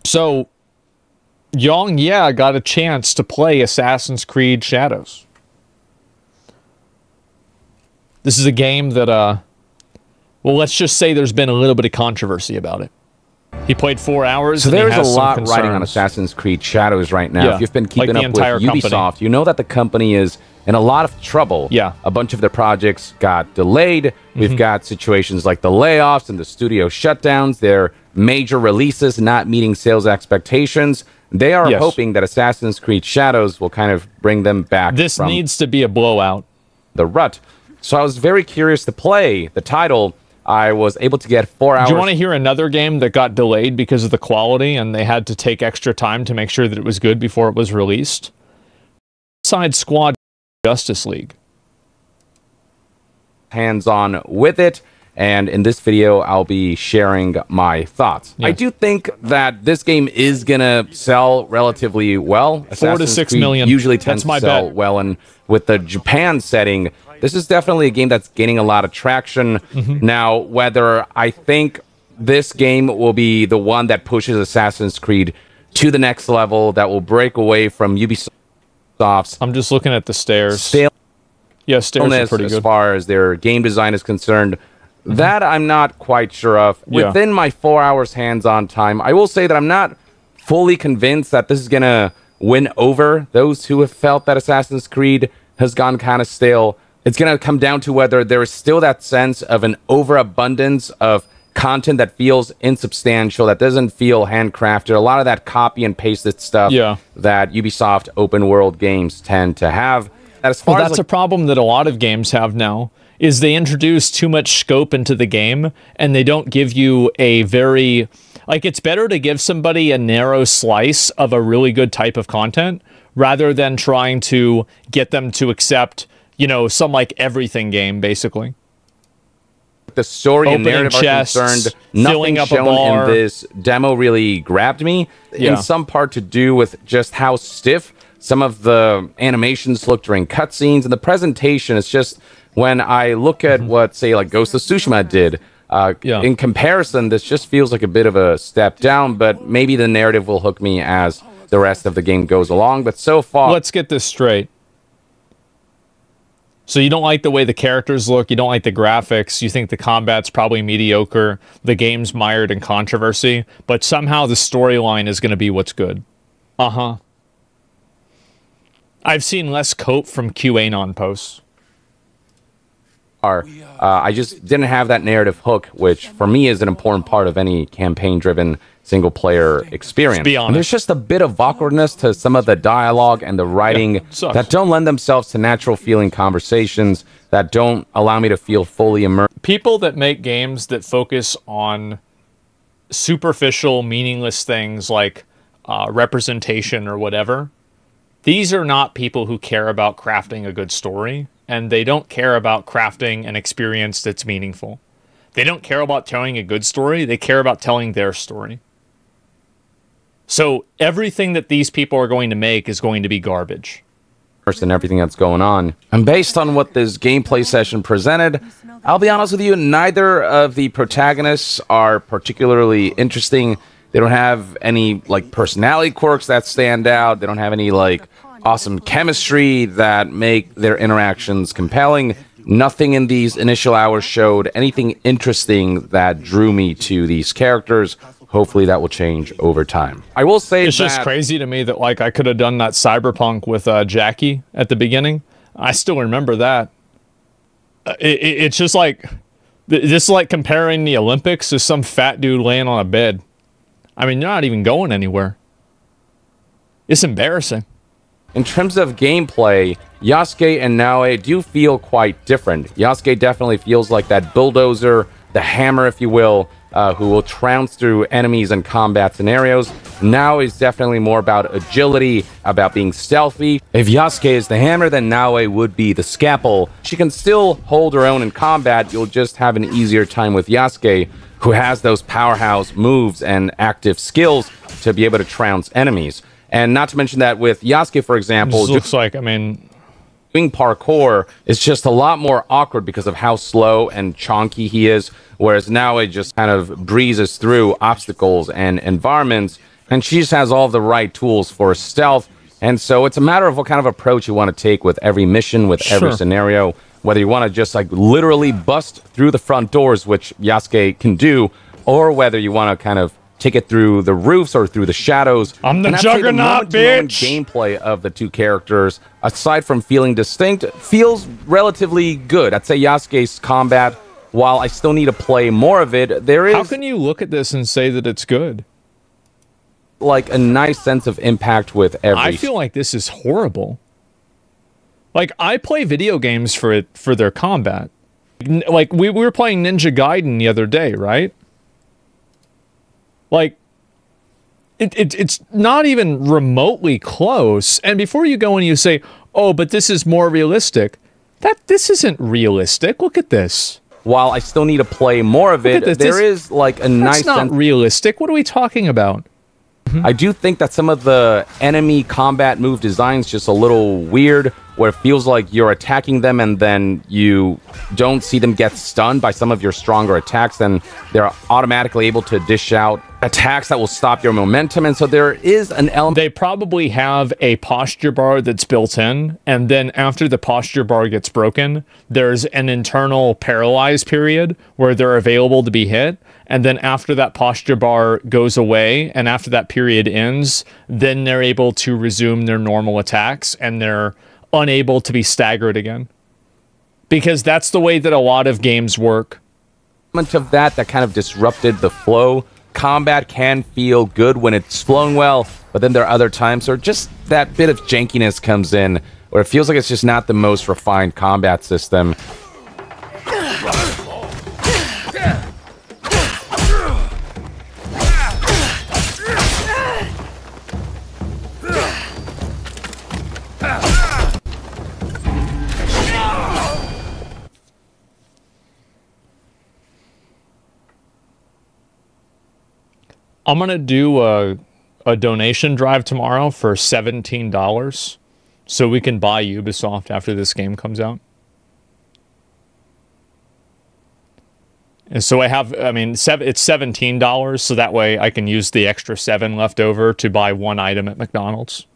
So, Yong, yeah, got a chance to play Assassin's Creed Shadows. This is a game that, well, let's just say there's been a little bit of controversy about it. He played 4 hours. So there's a lot riding on Assassin's Creed Shadows right now. Yeah, if you've been keeping like up with Ubisoft, company. you know that the company is in a lot of trouble. Yeah. A bunch of their projects got delayed. We've got situations like the layoffs and the studio shutdowns, their major releases not meeting sales expectations. They are hoping that Assassin's Creed Shadows will kind of bring them back. This needs to be a blowout. The rut. So I was very curious to play the title. I was able to get 4 hours. Do you want to hear another game that got delayed because of the quality and they had to take extra time to make sure that it was good before it was released? Suicide Squad Justice League. Hands-on with it, and in this video I'll be sharing my thoughts. I do think that this game is gonna sell relatively well. 4 to 6 million usually tends to sell well, and with the Japan setting, this is definitely a game that's gaining a lot of traction. Now, whether I think this game will be the one that pushes Assassin's Creed to the next level, that will break away from Ubisoft's... I'm just looking at the stairs. Yeah, stairs are pretty good. As far as their game design is concerned, that I'm not quite sure of. Within my 4 hours hands-on time, I will say that I'm not fully convinced that this is going to win over those who have felt that Assassin's Creed has gone kind of stale. It's going to come down to whether there is still that sense of an overabundance of content that feels insubstantial, that doesn't feel handcrafted. A lot of that copy and pasted stuff that Ubisoft open world games tend to have. As far well, that's a problem that a lot of games have now, is they introduce too much scope into the game and they don't give you a very... Like, it's better to give somebody a narrow slice of a really good type of content rather than trying to get them to accept, you know, some like everything game, basically. The story and narrative are concerned, nothing shown in this demo really grabbed me. In some part to do with just how stiff some of the animations look during cutscenes, and the presentation is just, when I look at what, say, like Ghost of Tsushima did, in comparison, this just feels like a bit of a step down, but maybe the narrative will hook me as the rest of the game goes along. But so far... Let's get this straight. So you don't like the way the characters look, you don't like the graphics, you think the combat's probably mediocre, the game's mired in controversy, but somehow the storyline is going to be what's good. I've seen less cope from QAnon posts. I just didn't have that narrative hook, which for me is an important part of any campaign-driven single-player experience. Be honest. And there's just a bit of awkwardness to some of the dialogue and the writing that don't lend themselves to natural-feeling conversations, that don't allow me to feel fully immersed. People that make games that focus on superficial, meaningless things like representation or whatever, these are not people who care about crafting a good story, and they don't care about crafting an experience that's meaningful. They don't care about telling a good story, they care about telling their story. So everything that these people are going to make is going to be garbage. And everything that's going on. And based on what this gameplay session presented, I'll be honest with you, neither of the protagonists are particularly interesting. They don't have any, like, personality quirks that stand out. They don't have any, like, awesome chemistry that make their interactions compelling. Nothing in these initial hours showed anything interesting that drew me to these characters. Hopefully that will change over time. I will say it's just crazy to me that, like, I could have done that Cyberpunk with Jackie at the beginning. I still remember that. It's just like, this is like comparing the Olympics to some fat dude laying on a bed. I mean, you're not even going anywhere. It's embarrassing. In terms of gameplay, Yasuke and Naoe do feel quite different. Yasuke definitely feels like that bulldozer, the hammer, if you will, who will trounce through enemies and combat scenarios. Naoe is definitely more about agility, about being stealthy. If Yasuke is the hammer, then Naoe would be the scalpel. She can still hold her own in combat, you'll just have an easier time with Yasuke, who has those powerhouse moves and active skills to be able to trounce enemies. And not to mention that with Yasuke, for example, it looks like, I mean, doing parkour is just a lot more awkward because of how slow and chonky he is, whereas now it just kind of breezes through obstacles and environments And she just has all the right tools for stealth. And so it's a matter of what kind of approach you want to take with every mission, with every scenario. Whether you want to just like literally bust through the front doors, which Yasuke can do, or whether you want to kind of take it through the roofs or through the shadows. I'm the juggernaut, bitch! Gameplay of the two characters, aside from feeling distinct, feels relatively good. I'd say Yasuke's combat, while I still need to play more of it, there is... How can you look at this and say that it's good? Like a nice sense of impact with every... I feel like this is horrible. Like, I play video games for their combat. Like, we were playing Ninja Gaiden the other day, right? Like, it's not even remotely close. And before you go and you say, oh, but this is more realistic. This isn't realistic. Look at this. While I still need to play more of it, there is like a nice... That's not realistic. What are we talking about? I do think that some of the enemy combat move designs just a little weird, where it feels like you're attacking them and then you don't see them get stunned by some of your stronger attacks, then they're automatically able to dish out attacks that will stop your momentum. And so there is an element... They probably have a posture bar that's built in, and then after the posture bar gets broken, there's an internal paralyzed period where they're available to be hit. And then after that posture bar goes away, and after that period ends, then they're able to resume their normal attacks, and they're unable to be staggered again. Because that's the way that a lot of games work. Of that kind of disrupted the flow. Combat can feel good when it's flowing well, but then there are other times where just that bit of jankiness comes in, where it feels like it's just not the most refined combat system. I'm going to do a donation drive tomorrow for $17 so we can buy Ubisoft after this game comes out. And so I mean, it's $17, so that way I can use the extra $7 left over to buy one item at McDonald's.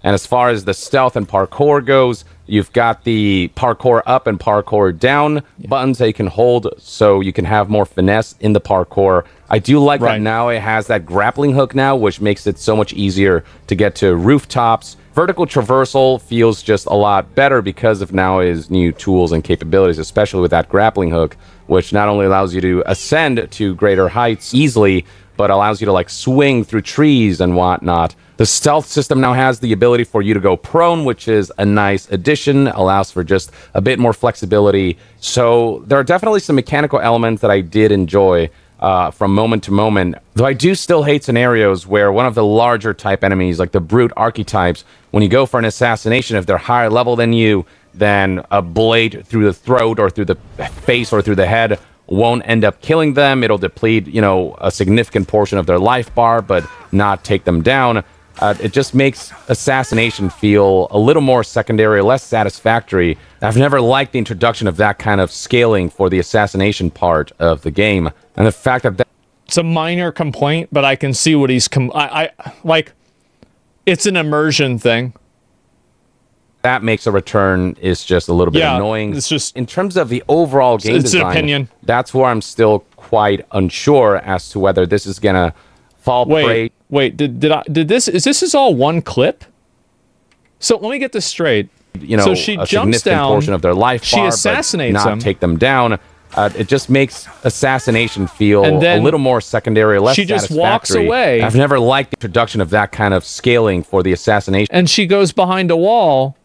And as far as the stealth and parkour goes, you've got the parkour up and parkour down buttons that you can hold so you can have more finesse in the parkour. I do like that now it has that grappling hook now, which makes it so much easier to get to rooftops. Vertical traversal feels just a lot better because of now his new tools and capabilities, especially with that grappling hook, which not only allows you to ascend to greater heights easily, but allows you to like swing through trees and whatnot. The stealth system now has the ability for you to go prone, which is a nice addition, allows for just a bit more flexibility. So there are definitely some mechanical elements that I did enjoy from moment to moment, though I do still hate scenarios where one of the larger type enemies, like the brute archetypes, when you go for an assassination, if they're higher level than you, then a blade through the throat or through the face or through the head won't end up killing them. It'll deplete, you know, a significant portion of their life bar, but not take them down. It just makes assassination feel a little more secondary, less satisfactory. I've never liked the introduction of that kind of scaling for the assassination part of the game. And the fact that... It's a minor complaint, but I can see what he's... like, it's an immersion thing. That makes a return is just a little bit annoying. It's just... In terms of the overall game design, an opinion. That's where I'm still quite unsure as to whether this is going to fall prey... Wait, is this all one clip? So let me get this straight. You know, so she a jumps significant down, portion of their life she bar, assassinates but not him. Take them down. It just makes assassination feel a little more secondary, less she just satisfactory. walks away. I've never liked the introduction of that kind of scaling for the assassination. And she goes behind a wall.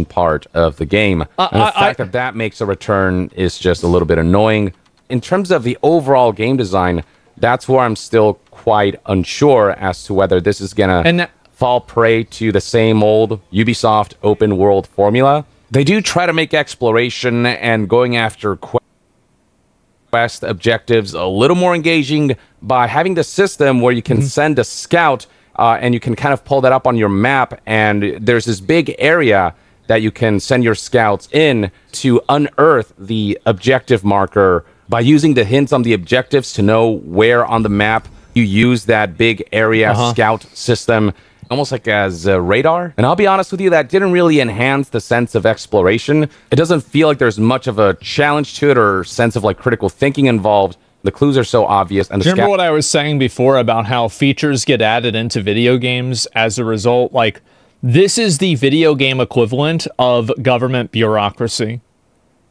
Part of the game. And the fact that that makes a return is just a little bit annoying. In terms of the overall game design, that's where I'm still quite unsure as to whether this is gonna fall prey to the same old Ubisoft open world formula. They do try to make exploration and going after quest objectives a little more engaging by having the system where you can send a scout and you can kind of pull that up on your map, and there's this big area that you can send your scouts in to unearth the objective marker by using the hints on the objectives to know where on the map You use that big area scout system almost like as a radar. And I'll be honest with you, that didn't really enhance the sense of exploration. It doesn't feel like there's much of a challenge to it or sense of like critical thinking involved. The clues are so obvious. And remember what I was saying before about how features get added into video games as a result? Like, this is the video game equivalent of government bureaucracy.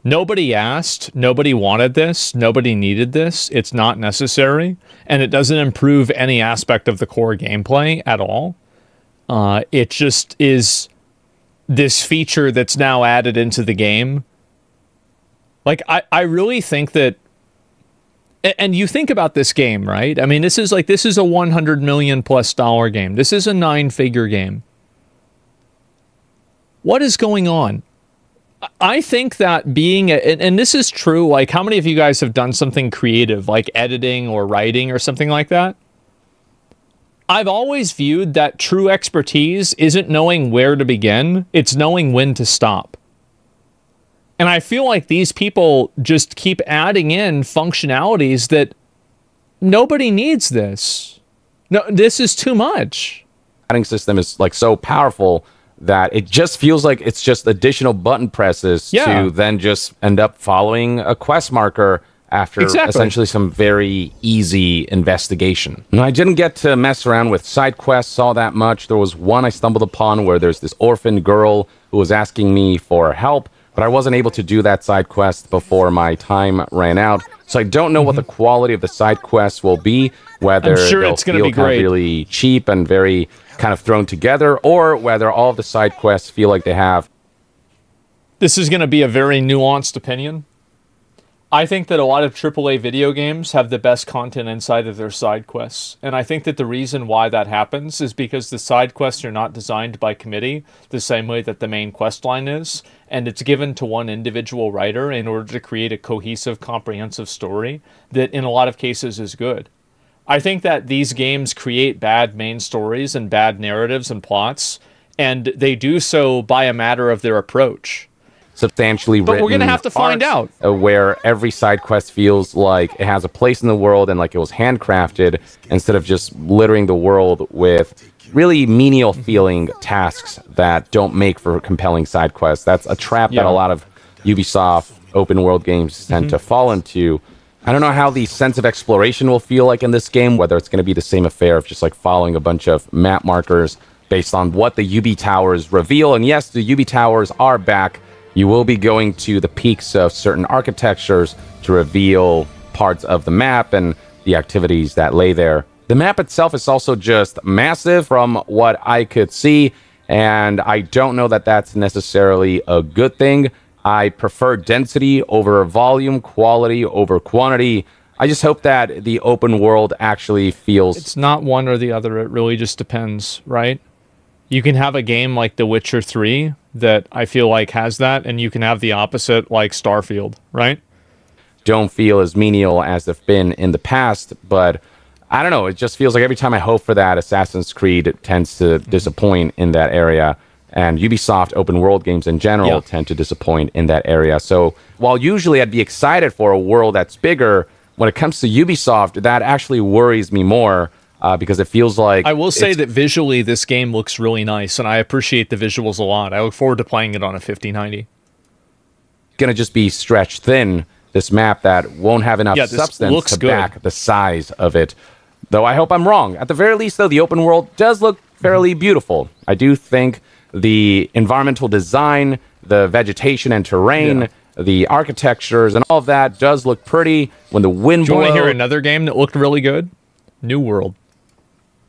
Nobody asked, nobody wanted this, nobody needed this, it's not necessary, and it doesn't improve any aspect of the core gameplay at all. It just is this feature that's now added into the game. Like, I really think that, and you think about this game, right? I mean, this is a $100 million plus game. This is a 9-figure game. What is going on? I think that being, and this is true, like, how many of you guys have done something creative, like editing or writing or something like that? I've always viewed that true expertise isn't knowing where to begin, it's knowing when to stop. And I feel like these people just keep adding in functionalities that nobody needs this. No, this is too much. Adding system is like so powerful that it just feels like it's just additional button presses to then just end up following a quest marker after essentially some very easy investigation. Now, I didn't get to mess around with side quests all that much. There was one I stumbled upon where there's this orphan girl who was asking me for help, but I wasn't able to do that side quest before my time ran out. So I don't know what the quality of the side quests will be, whether they'll feel kind of really cheap and very kind of thrown together, or whether all of the side quests feel like they have. This is going to be a very nuanced opinion. I think that a lot of AAA video games have the best content inside of their side quests. And I think that the reason why that happens is because the side quests are not designed by committee the same way that the main quest line is. And it's given to one individual writer in order to create a cohesive, comprehensive story that in a lot of cases is good. I think that these games create bad main stories and bad narratives and plots, and they do so by a matter of their approach. Substantially written, but we're gonna have to find out where every side quest feels like it has a place in the world and like it was handcrafted, instead of just littering the world with really menial feeling tasks that don't make for compelling side quests. That's a trap that a lot of Ubisoft open world games tend to fall into. I don't know how the sense of exploration will feel like in this game, whether it's going to be the same affair of just like following a bunch of map markers based on what the UB towers reveal. And yes, the UB towers are back. You will be going to the peaks of certain architectures to reveal parts of the map and the activities that lay there. The map itself is also just massive from what I could see, and I don't know that that's necessarily a good thing. I prefer density over volume, quality over quantity. I just hope that the open world actually feels... It's not one or the other. It really just depends, right? You can have a game like The Witcher 3 that I feel like has that, and you can have the opposite like Starfield, right? Don't feel as menial as they've been in the past, but I don't know. It just feels like every time I hope for that, Assassin's Creed tends to disappoint in that area. And Ubisoft open world games in general tend to disappoint in that area. So while usually I'd be excited for a world that's bigger, when it comes to Ubisoft, that actually worries me more because it feels like... I will say that visually this game looks really nice, and I appreciate the visuals a lot. I look forward to playing it on a 5090. Going to just be stretched thin, this map that won't have enough substance to back the size of it. Though I hope I'm wrong. At the very least, though, the open world does look fairly beautiful. I do think the environmental design, the vegetation and terrain, the architectures, and all of that does look pretty. When the wind blows... Do you want to hear another game that looked really good? New World.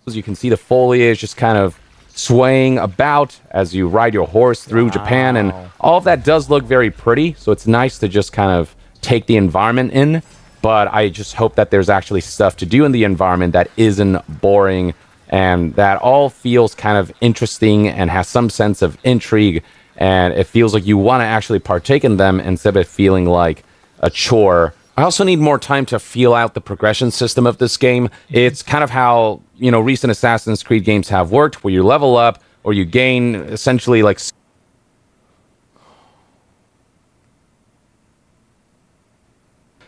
You can see the foliage just kind of swaying about as you ride your horse through Japan, and all of that does look very pretty, so it's nice to just kind of take the environment in. But I just hope that there's actually stuff to do in the environment that isn't boring, and that all feels kind of interesting and has some sense of intrigue, and it feels like you want to actually partake in them instead of feeling like a chore. I also need more time to feel out the progression system of this game. It's kind of how, you know, recent Assassin's Creed games have worked, where you level up or you gain essentially like...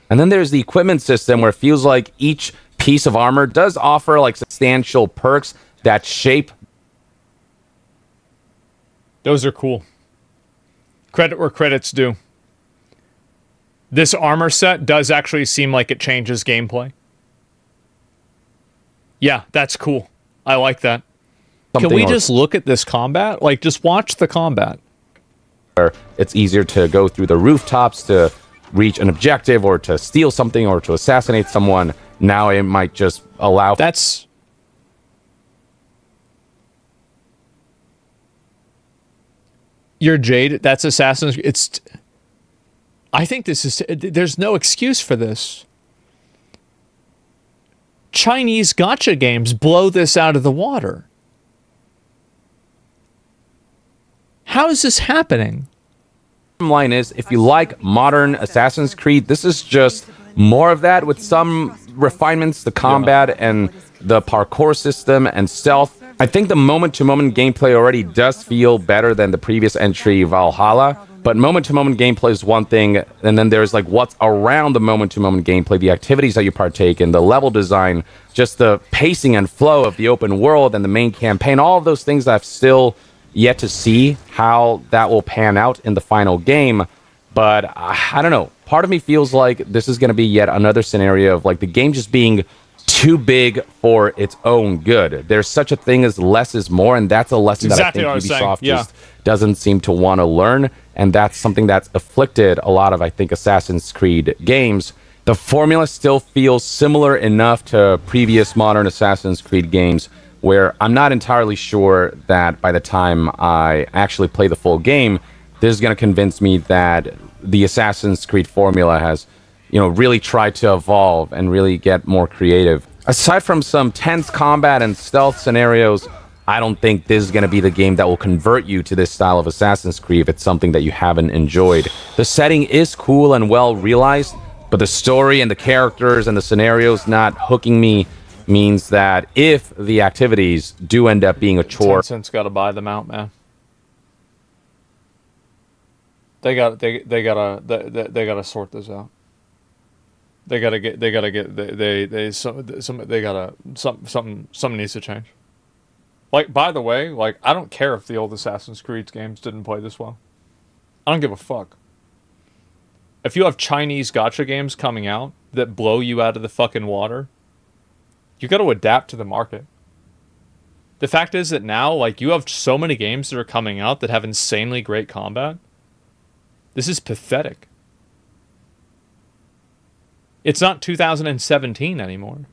And then there's the equipment system where it feels like each piece of armor does offer like substantial perks that shape. Those are cool. Credit where credit's due. This armor set does actually seem like it changes gameplay. Yeah, that's cool. I like that. Can we just look at this combat? Like, just watch the combat. It's easier to go through the rooftops to reach an objective or to steal something or to assassinate someone. Now it might just allow... That's... You're Jade. That's Assassin's... It's... I think this is... There's no excuse for this. Chinese gacha games blow this out of the water. How is this happening? Line is, if you like modern Assassin's Creed, this is just more of that with some refinements, the combat and the parkour system and stealth. I think the moment-to-moment gameplay already does feel better than the previous entry, Valhalla. But moment-to-moment gameplay is one thing, and then there's like what's around the moment-to-moment gameplay, the activities that you partake in, the level design, just the pacing and flow of the open world and the main campaign, all of those things I've still yet to see how that will pan out in the final game. But I don't know. Part of me feels like this is going to be yet another scenario of like the game just being too big for its own good. There's such a thing as less is more, and that's a lesson that I think Ubisoft just doesn't seem to want to learn, and that's something that's afflicted a lot of, I think, Assassin's Creed games. The formula still feels similar enough to previous modern Assassin's Creed games where I'm not entirely sure that by the time I actually play the full game, this is going to convince me that the Assassin's Creed formula has, you know, really tried to evolve and really get more creative. Aside from some tense combat and stealth scenarios, I don't think this is going to be the game that will convert you to this style of Assassin's Creed if it's something that you haven't enjoyed. The setting is cool and well realized, but the story and the characters and the scenarios not hooking me means that if the activities do end up being a chore... Tencent's got to buy them out, man. They gotta sort this out. Something needs to change. Like, by the way, like, I don't care if the old Assassin's Creed games didn't play this well. I don't give a fuck. If you have Chinese gacha games coming out that blow you out of the fucking water, you got to adapt to the market. The fact is that now, like, you have so many games that are coming out that have insanely great combat. This is pathetic. It's not 2017 anymore.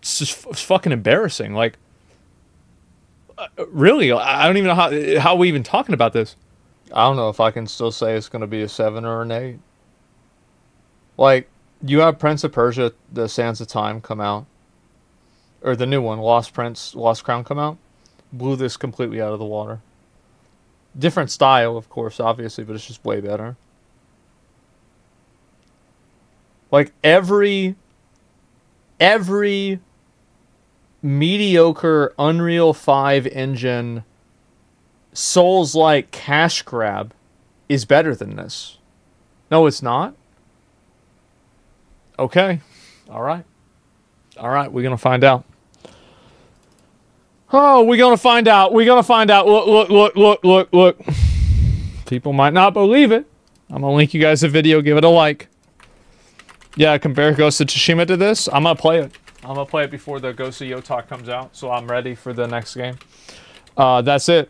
It's just it's fucking embarrassing. Like, really, I don't even know how we even talking about this. I don't know if I can still say it's going to be a 7 or an 8. Like, you have Prince of Persia, the Sands of Time come out. Or the new one, Lost Crown come out. Blew this completely out of the water. Different style, of course, obviously, but it's just way better. Like, every mediocre Unreal 5 engine Souls-like cash grab is better than this. No, it's not? Okay. All right. All right, we're going to find out. Oh, we're going to find out. We're going to find out. Look. People might not believe it. I'm going to link you guys a video. Give it a like. Yeah, compare Ghost of Tsushima to this. I'm going to play it. I'm going to play it before the Ghost of Yotok comes out, so I'm ready for the next game. That's it.